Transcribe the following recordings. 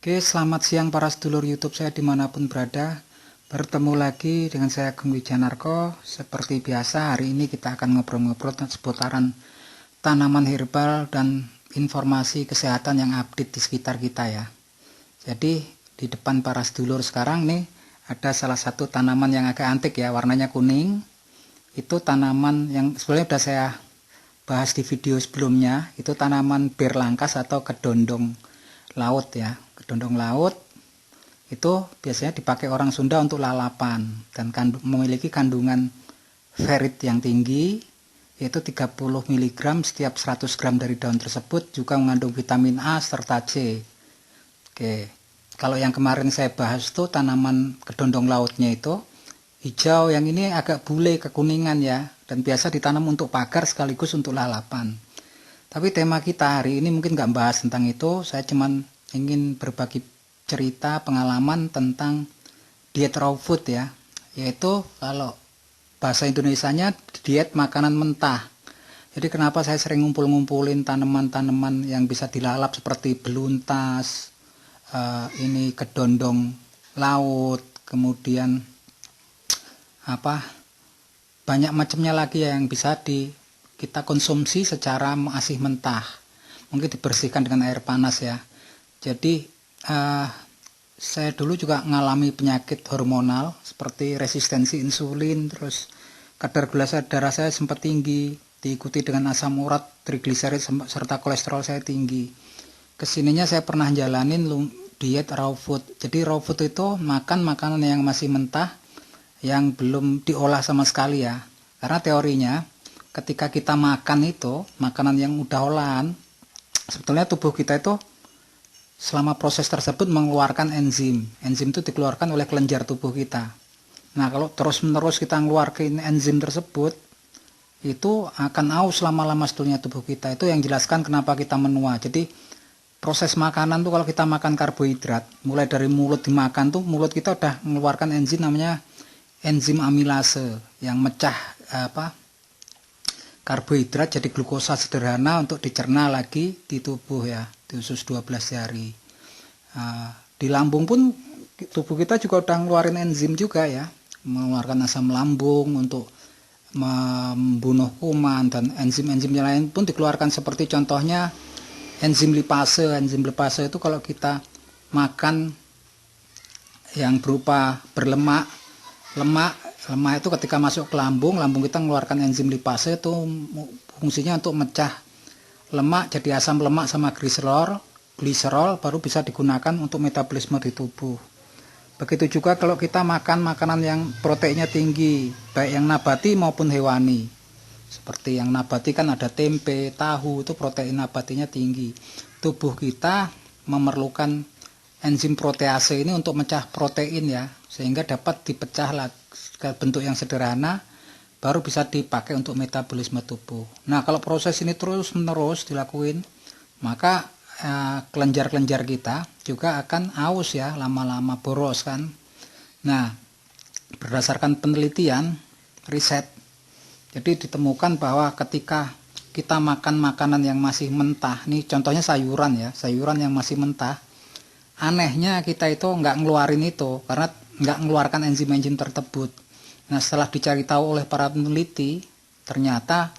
Oke, selamat siang para sedulur YouTube saya dimanapun berada. Bertemu lagi dengan saya Agung Wijanarko. Seperti biasa, hari ini kita akan ngobrol-ngobrol seputaran tanaman herbal dan informasi kesehatan yang update di sekitar kita ya. Jadi di depan para sedulur sekarang nih ada salah satu tanaman yang agak antik ya, warnanya kuning. Itu tanaman yang sebenarnya sudah saya bahas di video sebelumnya. Itu tanaman berlangkas atau kedondong laut ya. Kedondong laut itu biasanya dipakai orang Sunda untuk lalapan dan memiliki kandungan ferit yang tinggi, yaitu 30 mg setiap 100 gram dari daun tersebut, juga mengandung vitamin A serta C. Oke, kalau yang kemarin saya bahas itu tanaman kedondong lautnya itu hijau, yang ini agak bule kekuningan ya, dan biasa ditanam untuk pagar sekaligus untuk lalapan. Tapi tema kita hari ini mungkin nggak bahas tentang itu, saya cuman ingin berbagi cerita pengalaman tentang diet raw food ya, yaitu kalau bahasa Indonesianya diet makanan mentah. Jadi kenapa saya sering ngumpulin tanaman-tanaman yang bisa dilalap seperti beluntas, ini kedondong laut, kemudian banyak macamnya lagi ya, yang bisa kita konsumsi secara masih mentah, mungkin dibersihkan dengan air panas ya. Jadi saya dulu juga mengalami penyakit hormonal seperti resistensi insulin, terus kadar gula darah saya sempat tinggi, diikuti dengan asam urat, trigliserid serta kolesterol saya tinggi. Kesininya saya pernah jalanin diet raw food. Jadi raw food itu makan makanan yang masih mentah, yang belum diolah sama sekali ya. Karena teorinya ketika kita makan itu makanan yang udah olahan, sebetulnya tubuh kita itu selama proses tersebut mengeluarkan enzim. Enzim itu dikeluarkan oleh kelenjar tubuh kita. Nah, kalau terus-menerus kita mengeluarkan enzim tersebut, itu akan aus lama-lama sebetulnya tubuh kita. Itu yang jelaskan kenapa kita menua. Jadi, proses makanan tuh kalau kita makan karbohidrat, mulai dari mulut dimakan tuh, mulut kita udah mengeluarkan enzim namanya enzim amilase yang mecah karbohidrat jadi glukosa sederhana untuk dicerna lagi di tubuh ya, di usus 12 hari. Di lambung pun tubuh kita juga udah ngeluarin enzim juga ya, mengeluarkan asam lambung untuk membunuh kuman, dan enzim-enzim yang lain pun dikeluarkan, seperti contohnya enzim lipase. Enzim lipase itu kalau kita makan yang berupa berlemak, lemak itu ketika masuk ke lambung kita mengeluarkan enzim lipase. Itu fungsinya untuk mecah lemak jadi asam lemak sama gliserol baru bisa digunakan untuk metabolisme di tubuh. Begitu juga kalau kita makan makanan yang proteinnya tinggi, baik yang nabati maupun hewani. Seperti yang nabati kan ada tempe, tahu, itu protein nabatinya tinggi. Tubuh kita memerlukan enzim protease ini untuk mecah protein ya, sehingga dapat dipecah ke bentuk yang sederhana, baru bisa dipakai untuk metabolisme tubuh. Nah, kalau proses ini terus-menerus dilakuin, maka kelenjar-kelenjar kita juga akan aus ya, lama-lama boros kan. Nah, berdasarkan penelitian, riset, jadi ditemukan bahwa ketika kita makan makanan yang masih mentah, nih contohnya sayuran ya, sayuran yang masih mentah, anehnya kita itu nggak ngeluarin itu, karena nggak ngeluarkan enzim-enzim tersebut. Nah, setelah dicari tahu oleh para peneliti, ternyata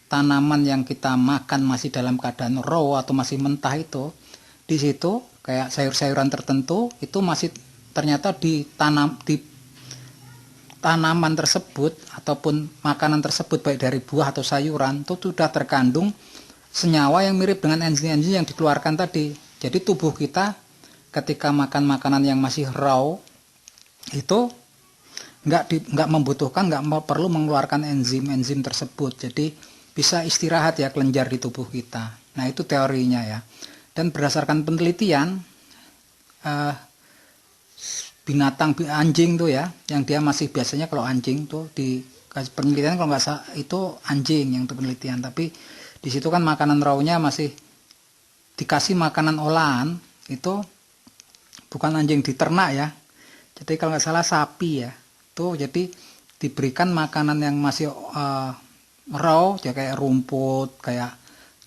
tanaman yang kita makan masih dalam keadaan raw atau masih mentah itu, di situ kayak sayur-sayuran tertentu itu masih ternyata di tanaman tersebut ataupun makanan tersebut, baik dari buah atau sayuran, itu sudah terkandung senyawa yang mirip dengan enzim-enzim yang dikeluarkan tadi. Jadi tubuh kita ketika makan makanan yang masih raw itu nggak membutuhkan, nggak perlu mengeluarkan enzim tersebut. Jadi bisa istirahat ya kelenjar di tubuh kita. Nah, itu teorinya ya. Dan berdasarkan penelitian, binatang anjing tuh ya, yang dia masih biasanya, kalau anjing tuh di penelitian kalau nggak salah itu anjing yang untuk penelitian, tapi di situ kan makanan rawnya masih dikasih makanan olahan, itu bukan anjing diternak ya. Jadi kalau nggak salah sapi ya. Tuh, jadi diberikan makanan yang masih raw ya, kayak rumput, kayak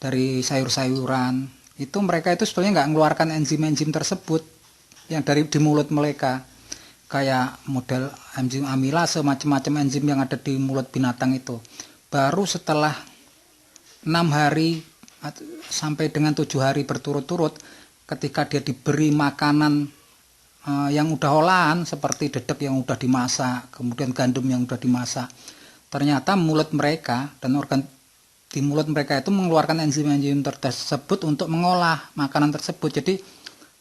dari sayur-sayuran. Itu mereka itu sebenarnya nggak mengeluarkan enzim-enzim tersebut. yang di mulut mereka, kayak model enzim amilase, macam-macam enzim yang ada di mulut binatang itu. Baru setelah 6 hari sampai dengan 7 hari berturut-turut, ketika dia diberi makanan yang udah olahan seperti dedek yang udah dimasak, kemudian gandum yang udah dimasak, ternyata mulut mereka dan organ di mulut mereka itu mengeluarkan enzim-enzim tersebut untuk mengolah makanan tersebut. Jadi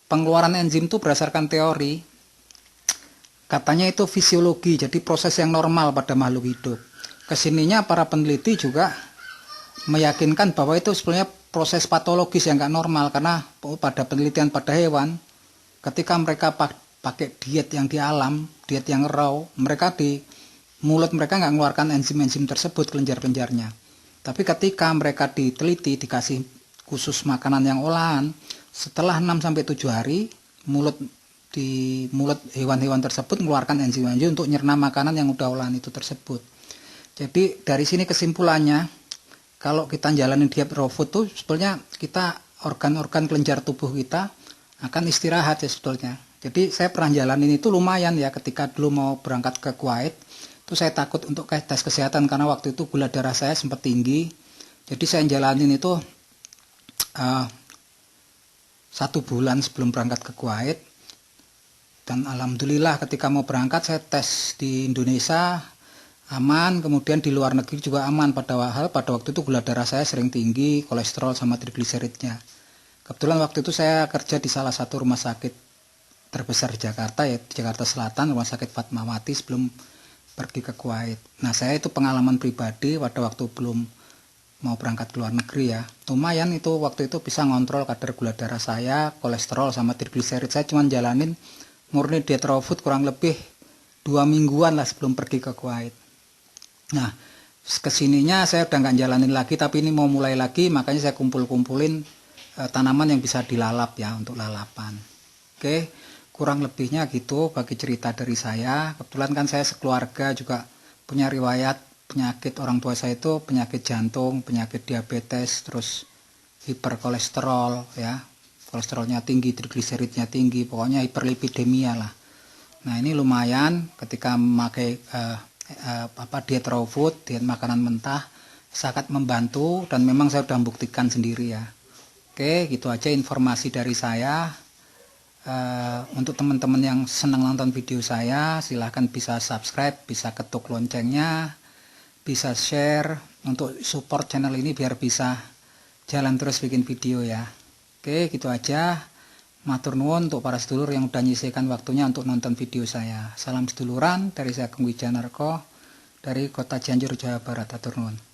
pengeluaran enzim itu berdasarkan teori, katanya itu fisiologi, jadi proses yang normal pada makhluk hidup. Kesininya para peneliti juga meyakinkan bahwa itu sebenarnya proses patologis yang nggak normal, karena pada penelitian pada hewan, ketika mereka pakai diet yang di alam, diet yang raw, mereka di mulut mereka nggak mengeluarkan enzim-enzim tersebut, kelenjar-kelenjarnya. Tapi ketika mereka diteliti, dikasih khusus makanan yang olahan, setelah 6-7 hari, di mulut hewan-hewan tersebut mengeluarkan enzim-enzim untuk nyerna makanan yang udah olahan itu tersebut. Jadi dari sini kesimpulannya, kalau kita jalanin diet raw food tuh sebetulnya kita organ-organ kelenjar tubuh kita akan istirahat ya sebetulnya. Jadi saya pernah jalanin itu lumayan ya, ketika dulu mau berangkat ke Kuwait, itu saya takut untuk tes kesehatan karena waktu itu gula darah saya sempat tinggi. Jadi saya jalanin itu 1 bulan sebelum berangkat ke Kuwait. Dan alhamdulillah ketika mau berangkat saya tes di Indonesia aman, kemudian di luar negeri juga aman. Pada waktu itu gula darah saya sering tinggi, kolesterol sama trigliseridnya. Kebetulan waktu itu saya kerja di salah satu rumah sakit terbesar di Jakarta, yaitu Jakarta Selatan, Rumah Sakit Fatmawati, sebelum pergi ke Kuwait. Nah, saya itu pengalaman pribadi pada waktu belum mau berangkat ke luar negeri ya. Lumayan itu waktu itu bisa ngontrol kadar gula darah saya, kolesterol sama trigliserid. Saya cuma jalanin murni diet raw food kurang lebih 2 mingguan lah sebelum pergi ke Kuwait. Nah, kesininya saya udah nggak jalanin lagi, tapi ini mau mulai lagi, makanya saya kumpulin tanaman yang bisa dilalap ya, untuk lalapan. Oke, kurang lebihnya gitu bagi cerita dari saya. Kebetulan kan saya sekeluarga juga punya riwayat penyakit. Orang tua saya itu penyakit jantung, penyakit diabetes, terus hiperkolesterol ya, kolesterolnya tinggi, trigliseridnya tinggi, pokoknya hiperlipidemia lah. Nah, ini lumayan ketika memakai diet raw food, diet makanan mentah, sangat membantu dan memang saya sudah membuktikan sendiri ya. Oke, gitu aja informasi dari saya. Untuk teman-teman yang senang nonton video saya, silahkan bisa subscribe, bisa ketuk loncengnya, bisa share untuk support channel ini biar bisa jalan terus bikin video ya. Oke, gitu aja. Matur nuwun untuk para sedulur yang udah nyisihkan waktunya untuk nonton video saya. Salam seduluran dari saya Kang Wijanarko dari Kota Cianjur, Jawa Barat. Matur nuwun.